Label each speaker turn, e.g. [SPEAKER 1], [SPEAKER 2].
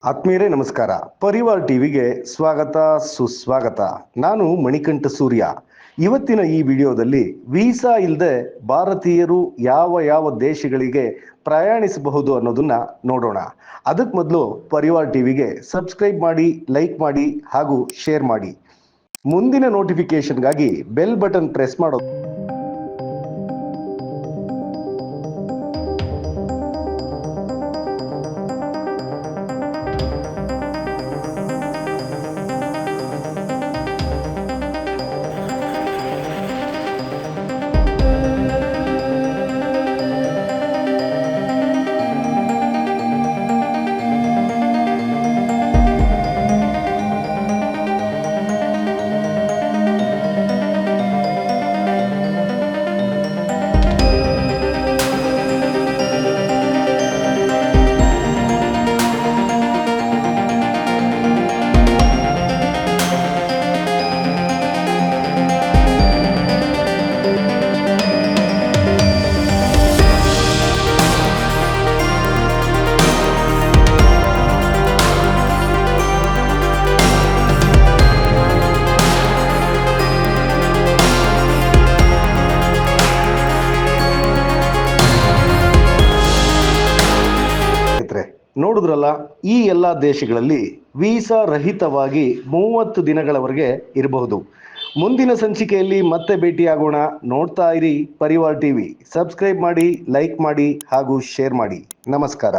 [SPEAKER 1] ಆತ್ಮೀಯರೇ ನಮಸ್ಕಾರ. ಪರಿವಾರ್ ಟಿವಿಗೆ ಸ್ವಾಗತ ಸುಸ್ವಾಗತ. ನಾನು ಮಣಿಕಂಠ ಸೂರ್ಯ. ಇವತ್ತಿನ ಈ ವಿಡಿಯೋದಲ್ಲಿ ವೀಸಾ ಇಲ್ಲದೆ ಭಾರತೀಯರು ಯಾವ ದೇಶಗಳಿಗೆ ಪ್ರಯಾಣಿಸಬಹುದು ಅನ್ನೋದನ್ನ ನೋಡೋಣ. ಅದಕ್ಕೆ ಮೊದಲು ಪರಿವಾರ್ ಟಿವಿಗೆ ಸಬ್ಸ್ಕ್ರೈಬ್ ಮಾಡಿ, ಲೈಕ್ ಮಾಡಿ ಹಾಗೂ ಶೇರ್ ಮಾಡಿ. ಮುಂದಿನ ನೋಟಿಫಿಕೇಶನ್ಗಾಗಿ ಬೆಲ್ ಬಟನ್ ಪ್ರೆಸ್ ಮಾಡೋದು. ನೋಡಿದ್ರಲ್ಲ, ಈ ಎಲ್ಲ ದೇಶಗಳಲ್ಲಿ ವೀಸಾ ರಹಿತವಾಗಿ 30 ದಿನಗಳವರೆಗೆ ಇರಬಹುದು. ಮುಂದಿನ ಸಂಚಿಕೆಯಲ್ಲಿ ಮತ್ತೆ ಭೇಟಿಯಾಗೋಣ. ನೋಡ್ತಾ ಇರಿ ಪರಿವಾರ್ ಟಿವಿ. ಸಬ್ಸ್ಕ್ರೈಬ್ ಮಾಡಿ, ಲೈಕ್ ಮಾಡಿ ಹಾಗೂ ಶೇರ್ ಮಾಡಿ. ನಮಸ್ಕಾರ.